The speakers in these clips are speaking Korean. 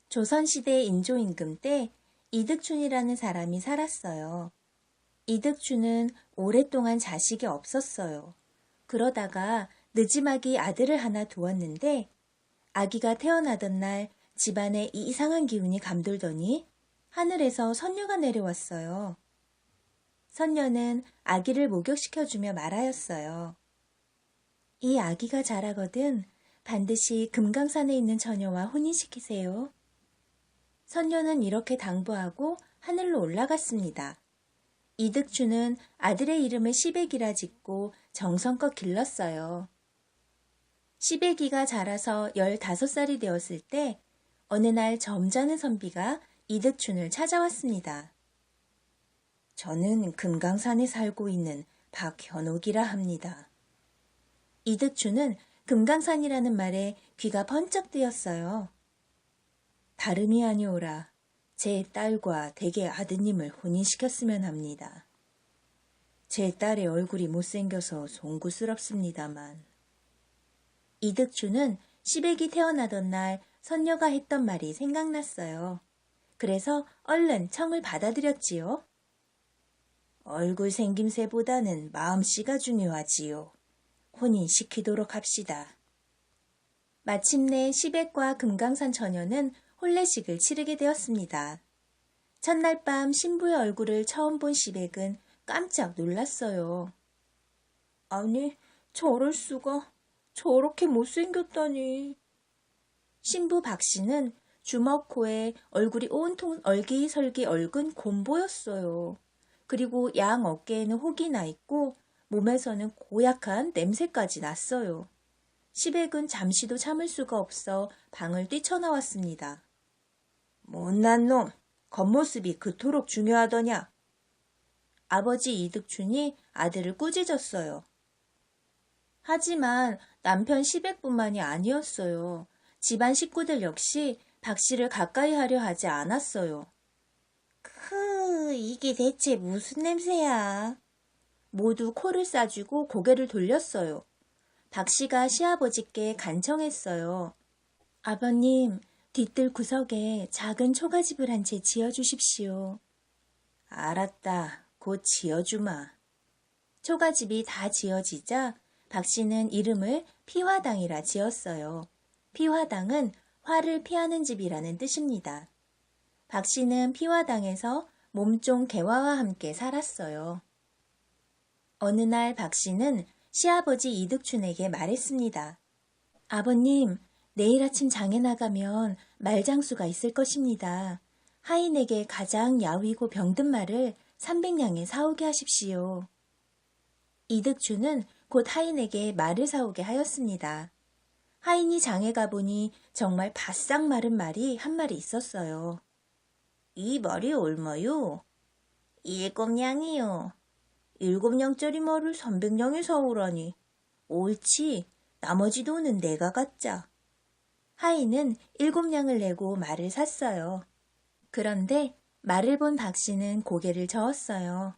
조선시대 인조임금 때 이득춘이라는 사람이 살았어요. 이득춘은 오랫동안 자식이 없었어요. 그러다가 느지막이 아들을 하나 두었는데 아기가 태어나던 날 집안에 이상한 기운이 감돌더니 하늘에서 선녀가 내려왔어요. 선녀는 아기를 목욕시켜주며 말하였어요. 이 아기가 자라거든 반드시 금강산에 있는 처녀와 혼인시키세요. 선녀는 이렇게 당부하고 하늘로 올라갔습니다. 이득춘은 아들의 이름을 시백이라 짓고 정성껏 길렀어요. 시백이가 자라서 15살이 되었을 때 어느 날 점잖은 선비가 이득춘을 찾아왔습니다. 저는 금강산에 살고 있는 박현옥이라 합니다. 이득춘은 금강산이라는 말에 귀가 번쩍 뜨였어요. 다름이 아니오라. 제 딸과 댁의 아드님을 혼인시켰으면 합니다. 제 딸의 얼굴이 못생겨서 송구스럽습니다만. 이득춘은 시백이 태어나던 날 선녀가 했던 말이 생각났어요. 그래서 얼른 청을 받아들였지요. 얼굴 생김새보다는 마음씨가 중요하지요. 혼인시키도록 합시다. 마침내 시백과 금강산 처녀는 혼례식을 치르게 되었습니다. 첫날 밤 신부의 얼굴을 처음 본 시백은 깜짝 놀랐어요. 아니, 저럴 수가. 저렇게 못생겼다니. 신부 박씨는 주먹 코에 얼굴이 온통 얼기설기 얼근 곰보였어요. 그리고 양 어깨에는 혹이 나 있고 몸에서는 고약한 냄새까지 났어요. 시백은 잠시도 참을 수가 없어 방을 뛰쳐나왔습니다. 못난 놈, 겉모습이 그토록 중요하더냐? 아버지 이득춘이 아들을 꾸짖었어요. 하지만 남편 시백뿐만이 아니었어요. 집안 식구들 역시 박 씨를 가까이 하려 하지 않았어요. 이게 대체 무슨 냄새야? 모두 코를 싸쥐고 고개를 돌렸어요. 박 씨가 시아버지께 간청했어요. 아버님, 뒤뜰 구석에 작은 초가집을 한 채 지어주십시오. 알았다. 곧 지어주마. 초가집이 다 지어지자 박 씨는 이름을 피화당이라 지었어요. 피화당은 화를 피하는 집이라는 뜻입니다. 박 씨는 피화당에서 몸종 개화와 함께 살았어요. 어느 날 박 씨는 시아버지 이득춘에게 말했습니다. 아버님, 내일 아침 장에 나가면 말장수가 있을 것입니다. 하인에게 가장 야위고 병든 말을 300냥에 사오게 하십시오. 이득춘은 곧 하인에게 말을 사오게 하였습니다. 하인이 장에 가보니 정말 바싹 마른 말이 한 마리 있었어요. 이 말이 얼마요? 7냥이요. 7냥짜리 말을 300냥에 사오라니. 옳지, 나머지 돈은 내가 갖자. 하인은 7냥을 내고 말을 샀어요. 그런데 말을 본 박 씨는 고개를 저었어요.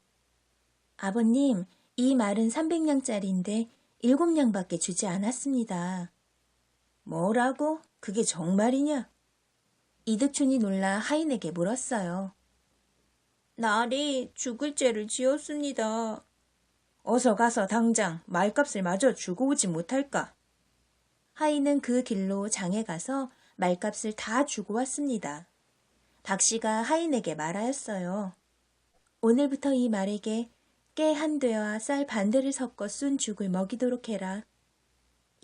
아버님, 이 말은 300냥짜리인데 7냥밖에 주지 않았습니다. 뭐라고? 그게 정말이냐? 이득춘이 놀라 하인에게 물었어요. 날이 죽을 죄를 지었습니다. 어서 가서 당장 말값을 마저 주고 오지 못할까? 하인은 그 길로 장에 가서 말값을 다 주고 왔습니다. 박 씨가 하인에게 말하였어요. 오늘부터 이 말에게 깨 한 대와 쌀 반 대를 섞어 쏜 죽을 먹이도록 해라.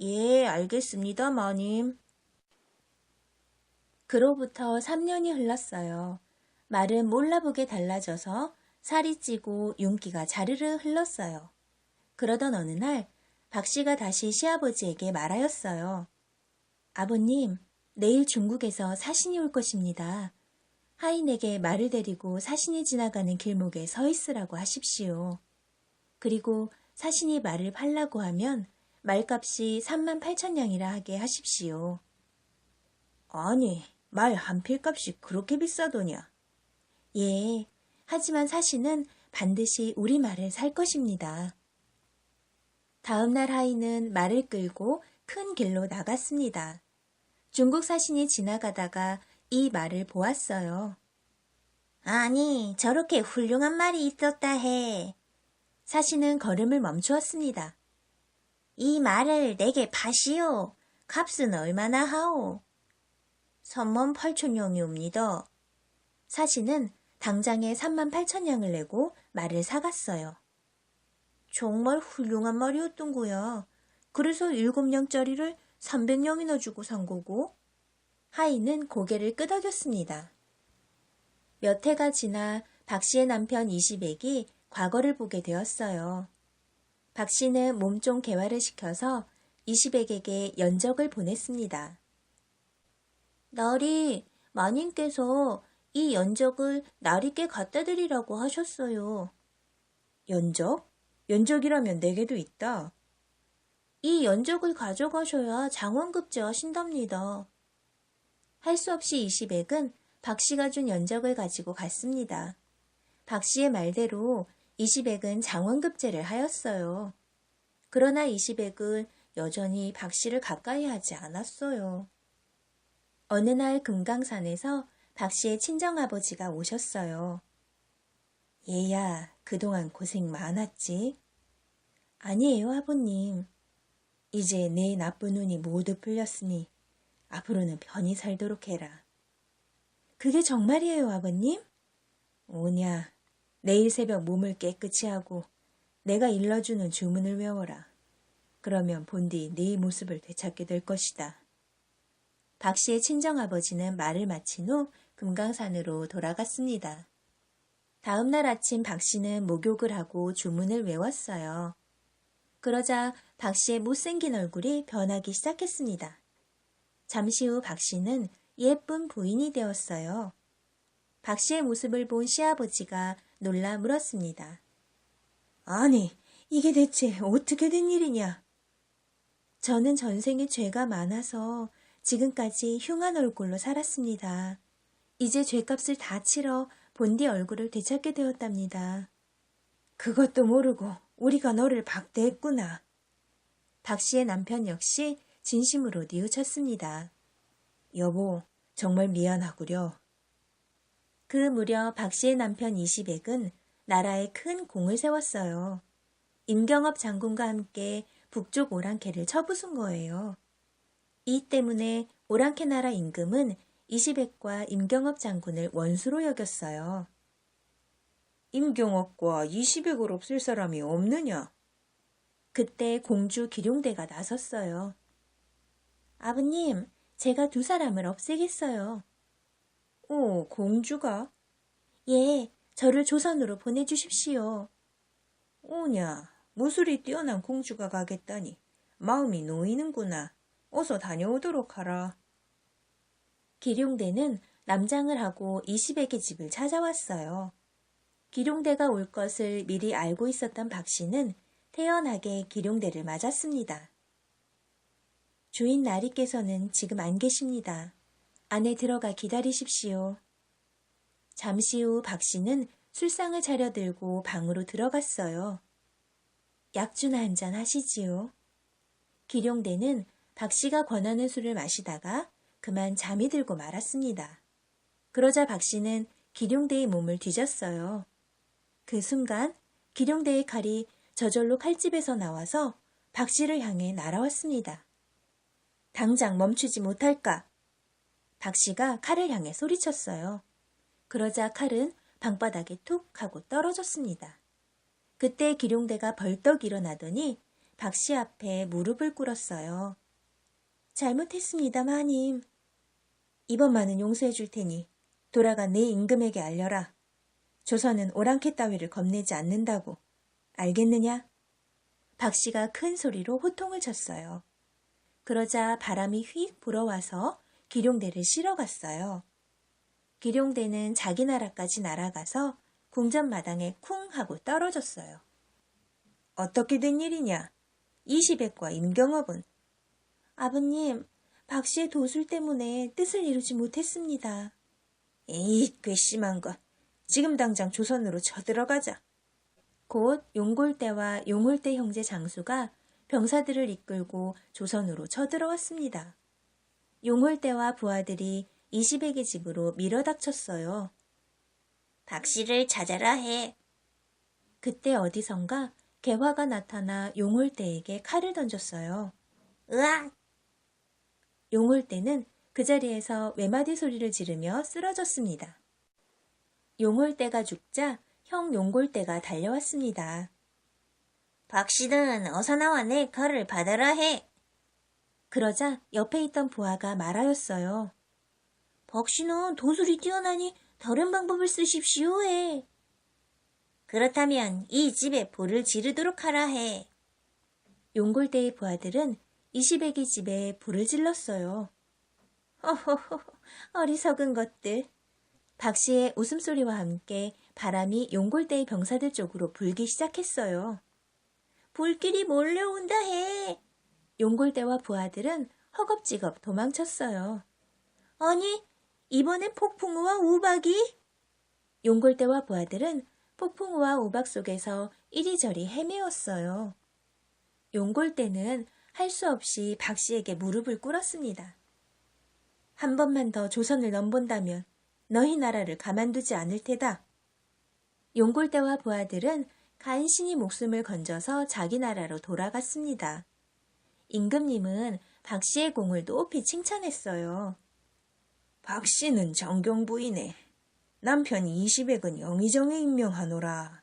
예, 알겠습니다, 마님. 그로부터 3년이 흘렀어요. 말은 몰라보게 달라져서 살이 찌고 윤기가 자르르 흘렀어요. 그러던 어느 날 박 씨가 다시 시아버지에게 말하였어요. 아버님, 내일 중국에서 사신이 올 것입니다. 하인에게 말을 데리고 사신이 지나가는 길목에 서 있으라고 하십시오. 그리고 사신이 말을 팔라고 하면 말값이 38,000냥이라 하게 하십시오. 아니, 말 한 필값이 그렇게 비싸더냐? 예, 하지만 사신은 반드시 우리 말을 살 것입니다. 다음 날 하인은 말을 끌고 큰 길로 나갔습니다. 중국 사신이 지나가다가 이 말을 보았어요. 아니, 저렇게 훌륭한 말이 있었다 해. 사신은 걸음을 멈추었습니다. 이 말을 내게 파시오. 값은 얼마나 하오? 38,000냥이옵니다. 사신은 당장에 38,000냥을 내고 말을 사갔어요. 정말 훌륭한 말이었던 거야. 그래서 7냥짜리를 300냥이나 주고 산 거고. 하인은 고개를 끄덕였습니다. 몇 해가 지나 박 씨의 남편 이시백이 과거를 보게 되었어요. 박 씨는 몸종 개화를 시켜서 이시백에게 연적을 보냈습니다. 날이 마님께서 이 연적을 나리께 갖다 드리라고 하셨어요. 연적? 연적이라면 내게도 있다. 이 연적을 가져가셔야 장원급제 하신답니다. 할 수 없이 이시백은 박 씨가 준 연적을 가지고 갔습니다. 박 씨의 말대로 이시백은 장원급제를 하였어요. 그러나 이시백은 여전히 박 씨를 가까이 하지 않았어요. 어느 날 금강산에서 박 씨의 친정아버지가 오셨어요. 얘야, 그동안 고생 많았지? 아니에요, 아버님. 이제 내 나쁜 운이 모두 풀렸으니 앞으로는 편히 살도록 해라. 그게 정말이에요, 아버님? 오냐, 내일 새벽 몸을 깨끗이 하고 내가 일러주는 주문을 외워라. 그러면 본디 네 모습을 되찾게 될 것이다. 박 씨의 친정아버지는 말을 마친 후 금강산으로 돌아갔습니다. 다음 날 아침 박 씨는 목욕을 하고 주문을 외웠어요. 그러자 박 씨의 못생긴 얼굴이 변하기 시작했습니다. 잠시 후 박 씨는 예쁜 부인이 되었어요. 박 씨의 모습을 본 시아버지가 놀라 물었습니다. 아니, 이게 대체 어떻게 된 일이냐? 저는 전생에 죄가 많아서 지금까지 흉한 얼굴로 살았습니다. 이제 죄값을 다 치러 본디 얼굴을 되찾게 되었답니다. 그것도 모르고 우리가 너를 박대했구나. 박 씨의 남편 역시 진심으로 뉘우쳤습니다. 여보, 정말 미안하구려. 그 무렵 박 씨의 남편 이시백은 나라에 큰 공을 세웠어요. 임경업 장군과 함께 북쪽 오랑캐를 쳐부순 거예요. 이 때문에 오랑캐 나라 임금은 이시백과 임경업 장군을 원수로 여겼어요. 임경업과 이시백을 없앨 사람이 없느냐? 그때 공주 기룡대가 나섰어요. 아버님, 제가 두 사람을 없애겠어요. 오, 공주가? 예, 저를 조선으로 보내주십시오. 오냐, 무술이 뛰어난 공주가 가겠다니 마음이 놓이는구나. 어서 다녀오도록 하라. 기룡대는 남장을 하고 이시백의 집을 찾아왔어요. 기룡대가 올 것을 미리 알고 있었던 박 씨는 태연하게 기룡대를 맞았습니다. 주인 나리께서는 지금 안 계십니다. 안에 들어가 기다리십시오. 잠시 후 박 씨는 술상을 차려들고 방으로 들어갔어요. 약주나 한잔 하시지요. 기룡대는 박 씨가 권하는 술을 마시다가 그만 잠이 들고 말았습니다. 그러자 박 씨는 기룡대의 몸을 뒤졌어요. 그 순간 기룡대의 칼이 저절로 칼집에서 나와서 박 씨를 향해 날아왔습니다. 당장 멈추지 못할까? 박 씨가 칼을 향해 소리쳤어요. 그러자 칼은 방바닥에 툭 하고 떨어졌습니다. 그때 기룡대가 벌떡 일어나더니 박 씨 앞에 무릎을 꿇었어요. 잘못했습니다, 마님. 이번만은 용서해 줄 테니 돌아가 내 임금에게 알려라. 조선은 오랑캐 따위를 겁내지 않는다고. 알겠느냐? 박 씨가 큰 소리로 호통을 쳤어요. 그러자 바람이 휙 불어와서 기룡대를 실어갔어요. 기룡대는 자기 나라까지 날아가서 궁전 마당에 쿵 하고 떨어졌어요. 어떻게 된 일이냐? 이시백과 임경업은? 아버님, 박 씨의 도술 때문에 뜻을 이루지 못했습니다. 에이, 괘씸한 것. 지금 당장 조선으로 쳐들어가자. 곧 용골대와 용홀대 형제 장수가 병사들을 이끌고 조선으로 쳐들어왔습니다. 용홀대와 부하들이 이시백의 집으로 밀어닥쳤어요. 박 씨를 찾아라 해. 그때 어디선가 개화가 나타나 용홀대에게 칼을 던졌어요. 으악! 용홀대는 그 자리에서 외마디 소리를 지르며 쓰러졌습니다. 용홀대가 죽자 형 용골대가 달려왔습니다. 박 씨는 어서 나와 내 칼을 받아라 해. 그러자 옆에 있던 부하가 말하였어요. 박 씨는 도술이 뛰어나니 다른 방법을 쓰십시오 해. 그렇다면 이 집에 불을 지르도록 하라 해. 용골대의 부하들은 이시백의 집에 불을 질렀어요. 허허허, 어리석은 것들. 박 씨의 웃음소리와 함께 바람이 용골대의 병사들 쪽으로 불기 시작했어요. 불길이 몰려온다 해. 용골대와 부하들은 허겁지겁 도망쳤어요. 아니, 이번엔 폭풍우와 우박이? 용골대와 부하들은 폭풍우와 우박 속에서 이리저리 헤매었어요. 용골대는 할 수 없이 박 씨에게 무릎을 꿇었습니다. 한 번만 더 조선을 넘본다면 너희 나라를 가만두지 않을 테다. 용골대와 부하들은 간신히 목숨을 건져서 자기 나라로 돌아갔습니다. 임금님은 박 씨의 공을 높이 칭찬했어요. 박 씨는 정경부이네. 남편 이시백은 영의정에 임명하노라.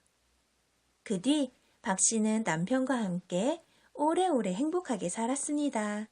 그 뒤 박 씨는 남편과 함께 오래오래 행복하게 살았습니다.